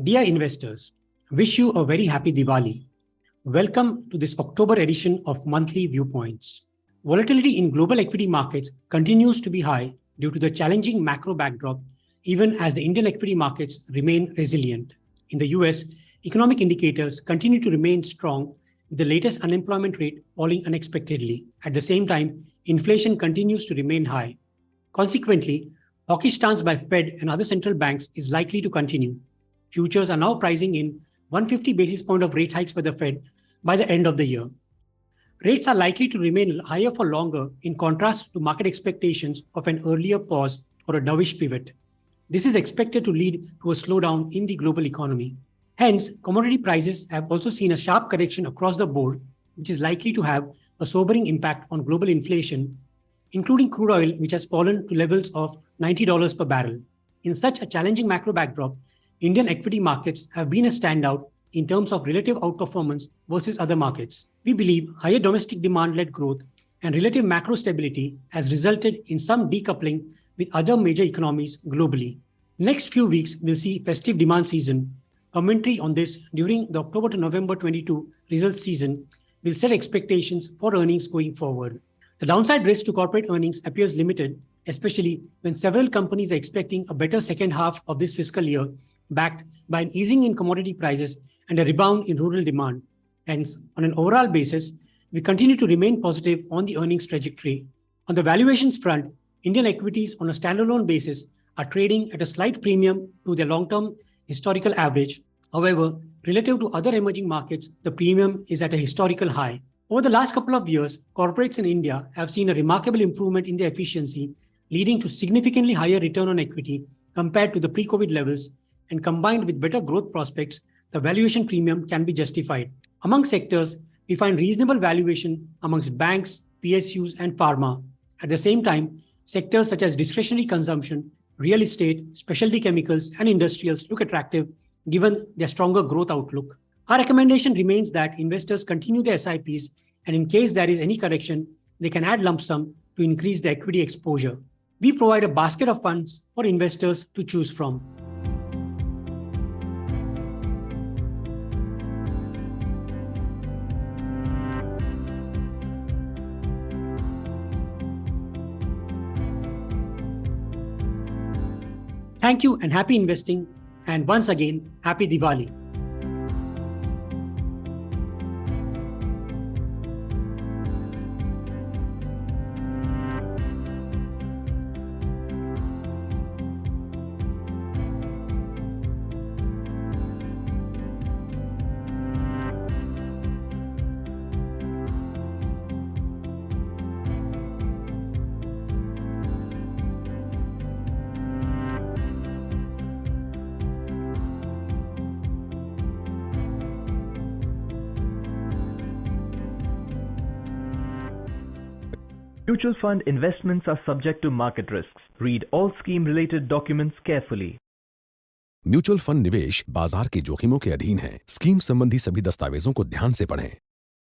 Dear investors, wish you a very happy Diwali. Welcome to this October edition of Monthly Viewpoints. Volatility in global equity markets continues to be high due to the challenging macro backdrop, even as the Indian equity markets remain resilient. In the US, economic indicators continue to remain strong, with the latest unemployment rate falling unexpectedly. At the same time, inflation continues to remain high. Consequently, hawkish stance by Fed and other central banks is likely to continue. Futures are now pricing in 150 basis points of rate hikes by the Fed by the end of the year. Rates are likely to remain higher for longer, in contrast to market expectations of an earlier pause or a dovish pivot. This is expected to lead to a slowdown in the global economy. Hence, commodity prices have also seen a sharp correction across the board, which is likely to have a sobering impact on global inflation, including crude oil, which has fallen to levels of $90 per barrel. In such a challenging macro backdrop, Indian equity markets have been a standout in terms of relative outperformance versus other markets. We believe higher domestic demand-led growth and relative macro stability has resulted in some decoupling with other major economies globally. Next few weeks will see festive demand season. Commentary on this during the October to November 22 results season will set expectations for earnings going forward. The downside risk to corporate earnings appears limited, especially when several companies are expecting a better second half of this fiscal year, backed by an easing in commodity prices and a rebound in rural demand. Hence, on an overall basis, we continue to remain positive on the earnings trajectory. On the valuations front, Indian equities on a standalone basis are trading at a slight premium to their long-term historical average. However, relative to other emerging markets, the premium is at a historical high. Over the last couple of years, corporates in India have seen a remarkable improvement in their efficiency, leading to significantly higher return on equity compared to the pre-COVID levels, and combined with better growth prospects, the valuation premium can be justified. Among sectors, we find reasonable valuation amongst banks, PSUs, and pharma. At the same time, sectors such as discretionary consumption, real estate, specialty chemicals, and industrials look attractive given their stronger growth outlook. Our recommendation remains that investors continue their SIPs, and in case there is any correction, they can add lump sum to increase their equity exposure. We provide a basket of funds for investors to choose from. Thank you and happy investing, and once again, happy Diwali. Mutual fund investments are subject to market risks. Read all scheme-related documents carefully. Mutual fund निवेश बाजार के जोखिमों के अधीन है। Scheme संबंधी सभी दस्तावेजों को ध्यान से पढ़ें।